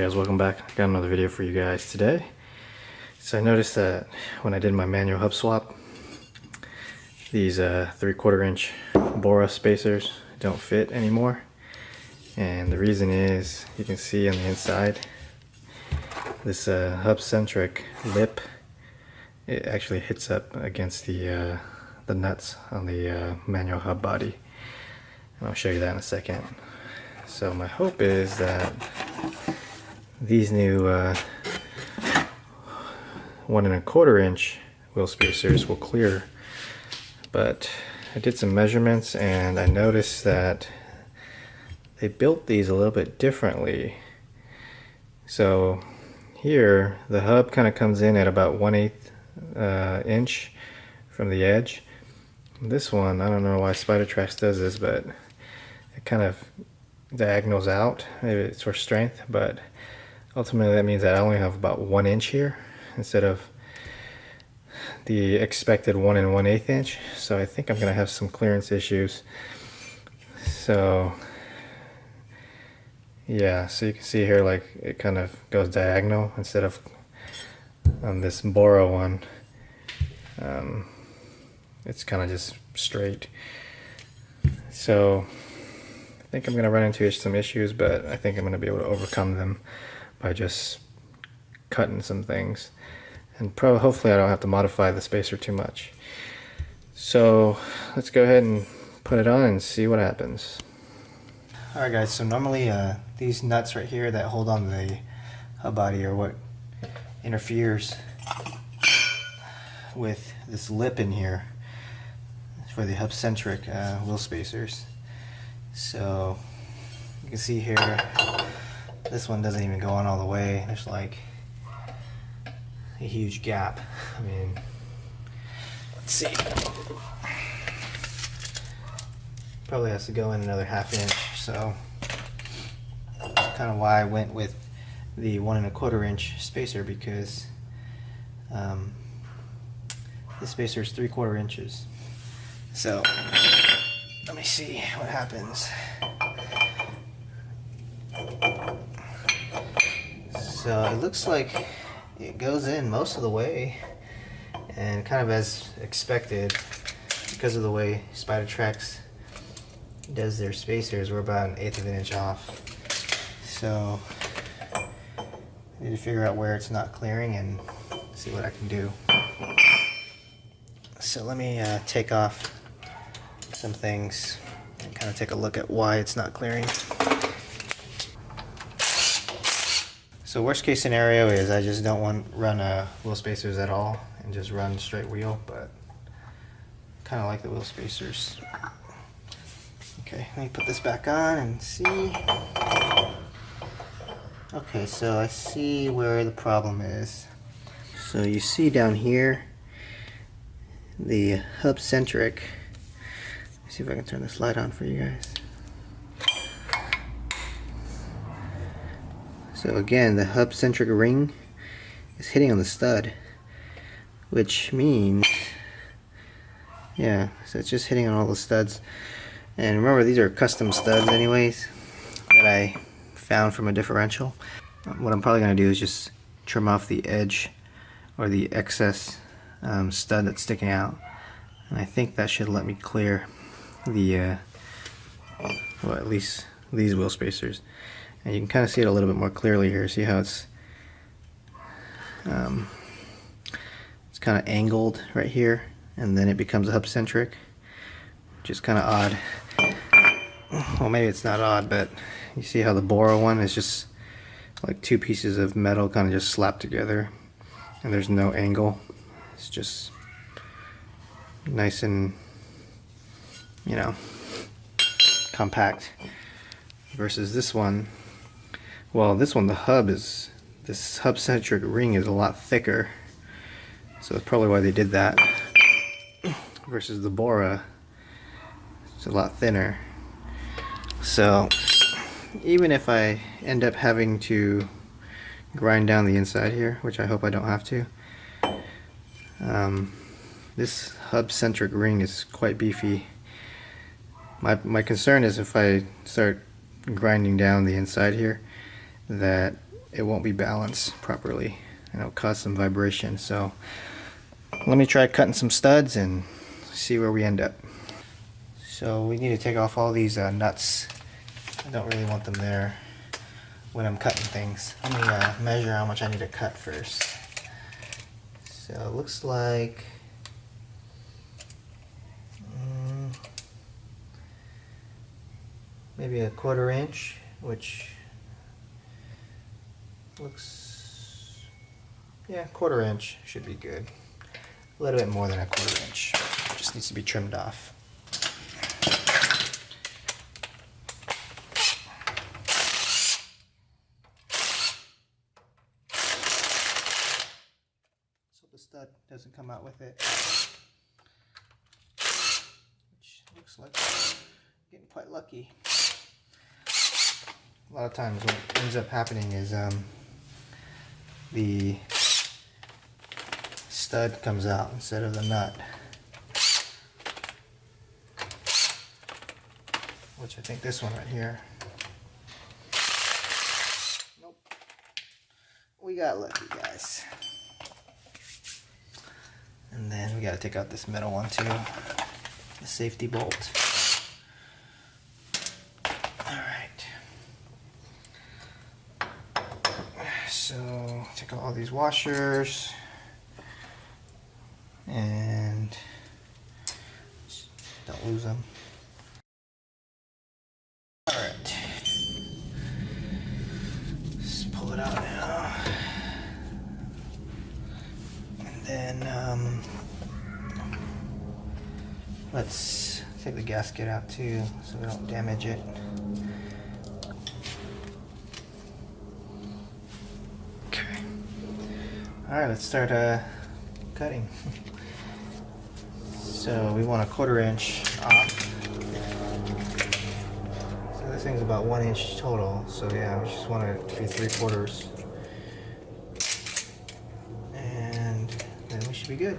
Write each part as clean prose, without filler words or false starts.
guys, welcome back. I got another video for you guys today. So I noticed that when I did my manual hub swap, these 3/4 inch Bora spacers don't fit anymore. And the reason is, you can see on the inside, this hub Centric lip, it actually hits up against the nuts on the manual hub body. And I'll show you that in a second. So my hope is that these new 1 1/4 inch wheel spacers will clear. But I did some measurements and I noticed that they built these a little bit differently. So here the hub kind of comes in at about 1/8 inch from the edge. This one, I don't know why spidertrax does this, but it kind of diagonals out. Maybe it's for strength, but ultimately that means that I only have about 1 inch here instead of the expected 1 1/8 inch. So I think I'm gonna have some clearance issues. So yeah, so you can see here, like, it kind of goes diagonal instead of on this Bora one. It's kind of just straight. So I think I'm going to run into some issues, but I think I'm going to be able to overcome them by just cutting some things. And hopefully I don't have to modify the spacer too much. So let's go ahead and put it on and see what happens. Alright guys, so normally these nuts right here that hold on the hub body are what interferes with this lip in here for the hub Centric wheel spacers. So you can see here, this one doesn't even go on all the way. There's like a huge gap. I mean, let's see. Probably has to go in another 1/2 inch. So that's kind of why I went with the 1 1/4 inch spacer, because this spacer is 3/4 inches. So let me see what happens. So it looks like it goes in most of the way, and kind of as expected, because of the way spidertrax does their spacers, we're about 1/8 of an inch off. So I need to figure out where it's not clearing and see what I can do. So let me take off some things and kind of take a look at why it's not clearing. So worst case scenario is I just don't want to run wheel spacers at all and just run straight wheel, but kind of like the wheel spacers. Okay, let me put this back on and see. Okay, so I see where the problem is. So you see down here the hub Centric. Let's see if I can turn this light on for you guys. So again, the hub Centric ring is hitting on the stud, which means, yeah, so it's just hitting on all the studs. And remember, these are custom studs anyways that I found from a differential. What I'm probably going to do is just trim off the edge or the excess stud that's sticking out, and I think that should let me clear the well, at least these wheel spacers. And you can kind of see it a little bit more clearly here. See how it's kind of angled right here, and then it becomes a hub Centric, which is kind of odd. Well, maybe it's not odd, but you see how the Bora one is just like two pieces of metal kind of just slapped together, and there's no angle. It's just nice and, you know, compact. Versus this one, well, this one, this hub Centric ring is a lot thicker, so that's probably why they did that. Versus the Bora, it's a lot thinner. So even if I end up having to grind down the inside here, which I hope I don't have to, this hub Centric ring is quite beefy. My concern is if I start grinding down the inside here, that it won't be balanced properly and it'll cause some vibration. So let me try cutting some studs and see where we end up. So we need to take off all these nuts. I don't really want them there when I'm cutting things. Let me measure how much I need to cut first. So it looks like maybe a 1/4 inch, which looks, yeah, 1/4 inch should be good. A little bit more than a 1/4 inch. It just needs to be trimmed off. So the stud doesn't come out with it, which looks like I'm getting quite lucky. A lot of times what ends up happening is the stud comes out instead of the nut, which I think this one right here. Nope. We got lucky, guys. And then we got to take out this metal one too, the safety bolt. So take out all these washers and don't lose them. Alright, let's pull it out now. And then let's take the gasket out too so we don't damage it. Alright, let's start cutting. So we want a 1/4 inch off. So this thing's about 1 inch total, so yeah, we just want it to be 3/4. And then we should be good.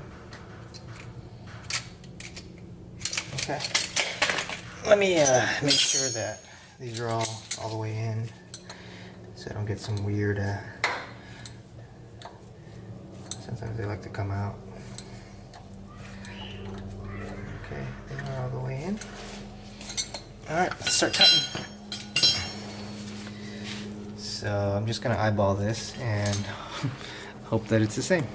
Okay. Let me make sure that these are all the way in so I don't get some weird sometimes they like to come out. Okay, they are all the way in. Alright, let's start cutting. So I'm just going to eyeball this and hope that it's the same.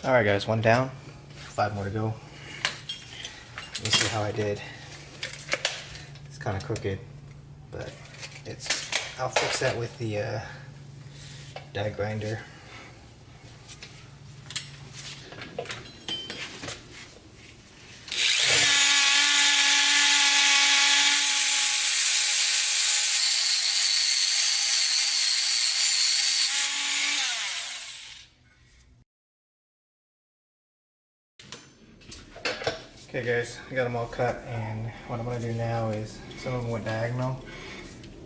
Alright guys, one down, 5 more to go. Let me see how I did. It's kind of crooked, but I'll fix that with the die grinder. Okay guys, I got them all cut, and what I'm going to do now is, some of them went diagonal.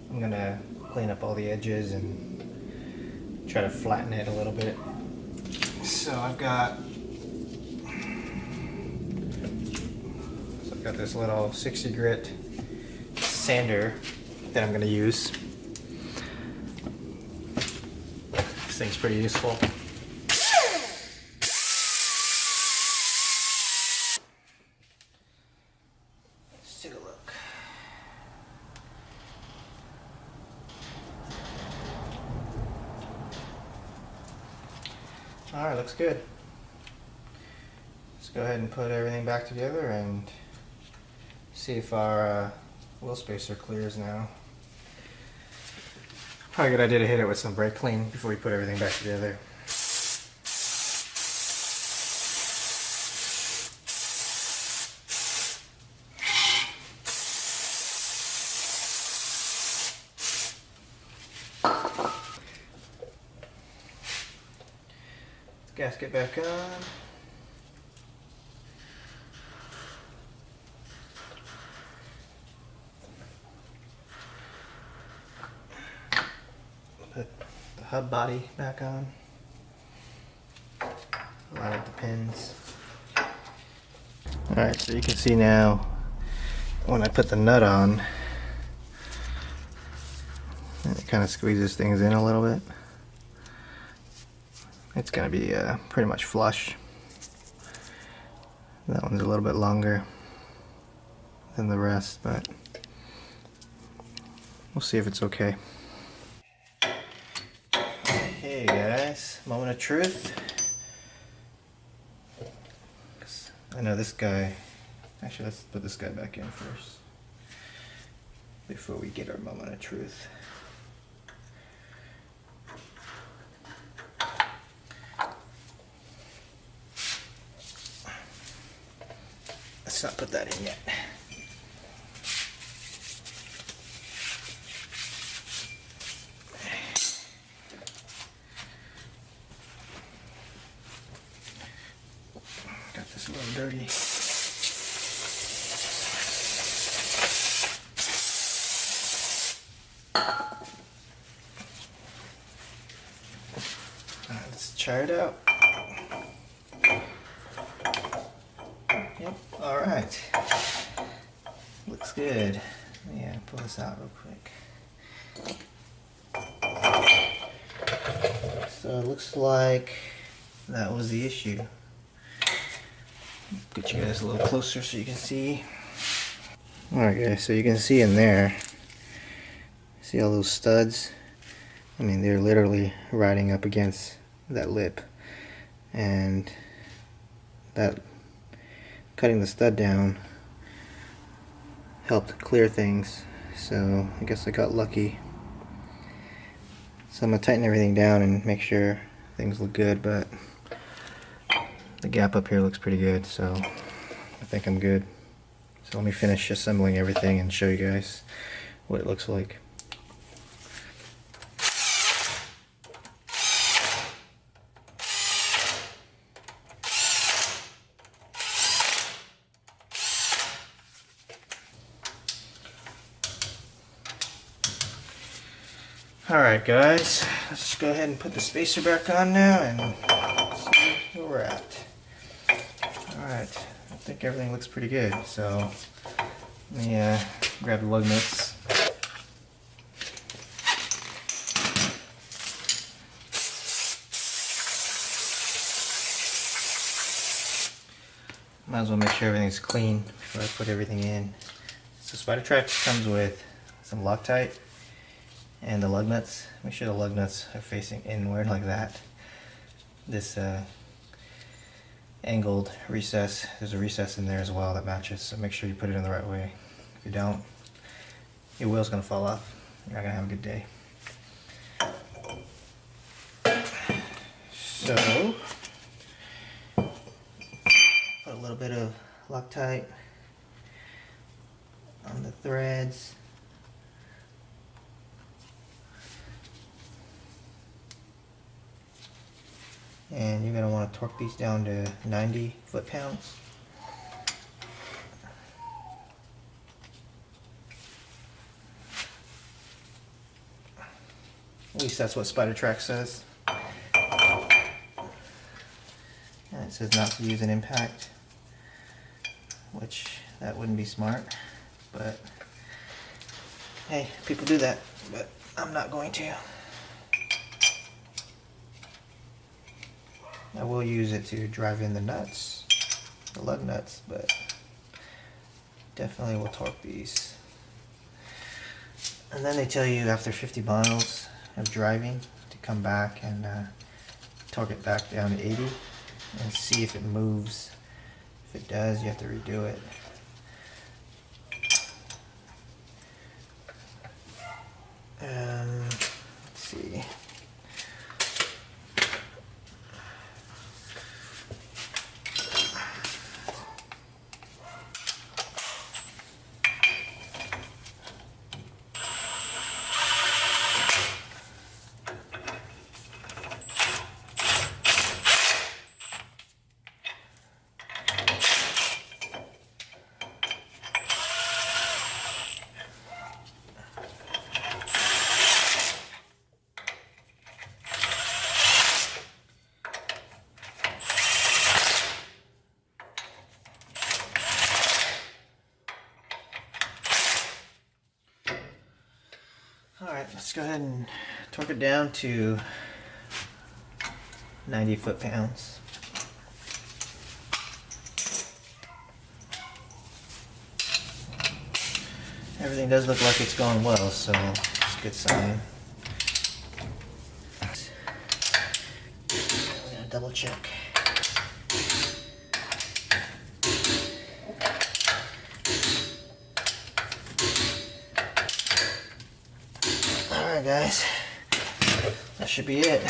I'm going to clean up all the edges and try to flatten it a little bit. So I've got this little 60 grit sander that I'm going to use. This thing's pretty useful. Take a look. Alright, looks good. Let's go ahead and put everything back together and see if our wheel spacer clears now. Probably a good idea to hit it with some brake clean before we put everything back together. Gasket back on. Put the hub body back on. Line up the pins. Alright, so you can see now when I put the nut on, it kind of squeezes things in a little bit. It's going to be pretty much flush. That one's a little bit longer than the rest, but we'll see if it's okay. Hey guys, moment of truth. I know this guy, actually let's put this guy back in first before we get our moment of truth. Let's not put that in yet. Got this a little dirty. Alright, let's try it out. Yep, alright. Looks good. Yeah, pull this out real quick. So it looks like that was the issue. Get you guys a little closer so you can see. Alright guys, so you can see in there, see all those studs? I mean, they're literally riding up against that lip, and that cutting the stud down helped clear things, so I guess I got lucky. So I'm going to tighten everything down and make sure things look good, but the gap up here looks pretty good, so I think I'm good. So let me finish assembling everything and show you guys what it looks like. Alright guys, let's go ahead and put the spacer back on now and see where we're at. Alright, I think everything looks pretty good, so let me grab the lug nuts. Might as well make sure everything's clean before I put everything in. So spidertrax comes with some Loctite and the lug nuts. Make sure the lug nuts are facing inward like that. This angled recess, there's a recess in there as well that matches, so make sure you put it in the right way. If you don't, your wheel's gonna fall off. You're not gonna have a good day. So put a little bit of Loctite on the threads. And you're going to want to torque these down to 90 foot-pounds. At least that's what spidertrax says. And it says not to use an impact, which that wouldn't be smart, but hey, people do that, but I'm not going to. I will use it to drive in the nuts, the lug nuts, but definitely will torque these. And then they tell you after 50 miles of driving to come back and torque it back down to 80 and see if it moves. If it does, you have to redo it. Let's see. Let's go ahead and torque it down to 90 foot-pounds. Everything does look like it's going well, so it's a good sign. I'm gonna double check. Alright guys, that should be it.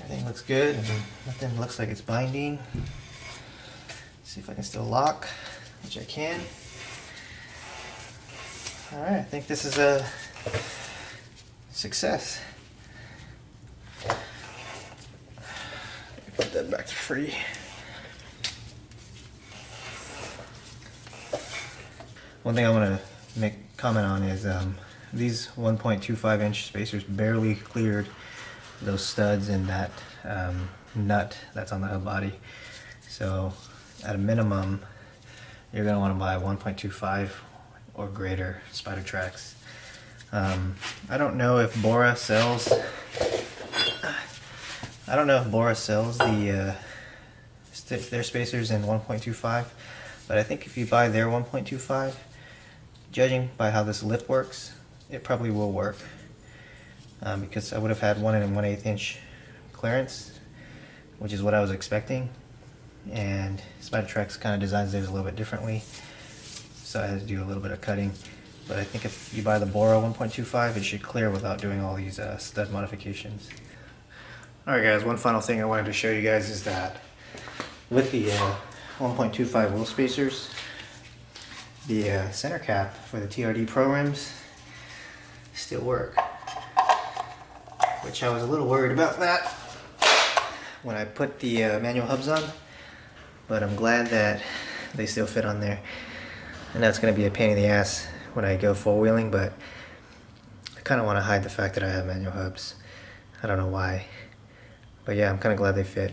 Everything looks good, and nothing looks like it's binding. Let's see if I can still lock, which I can. Alright, I think this is a success. Put that back to free. One thing I want to make comment on is these 1.25 inch spacers barely cleared those studs and that nut that's on the hub body. So at a minimum, you're going to want to buy 1.25 or greater spidertrax. I don't know if Bora sells. Their spacers in 1.25, but I think if you buy their 1.25, judging by how this lip works, it probably will work. Because I would have had 1 1/8 inch clearance, which is what I was expecting, and spidertrax kind of designs theirs a little bit differently, so I had to do a little bit of cutting. But I think if you buy the Bora 1.25, it should clear without doing all these stud modifications. Alright guys, one final thing I wanted to show you guys is that with the 1.25 wheel spacers, the center cap for the TRD Pro rims still work, which I was a little worried about that when I put the manual hubs on, but I'm glad that they still fit on there. And that's going to be a pain in the ass when I go four-wheeling, but I kind of want to hide the fact that I have manual hubs. I don't know why, but yeah, I'm kind of glad they fit.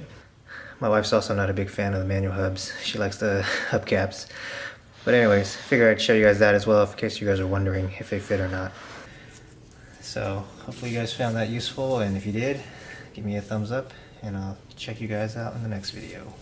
My wife's also not a big fan of the manual hubs. She likes the hubcaps. But anyways, I figured I'd show you guys that as well, in case you guys are wondering if they fit or not. So hopefully you guys found that useful, and if you did, give me a thumbs up, and I'll check you guys out in the next video.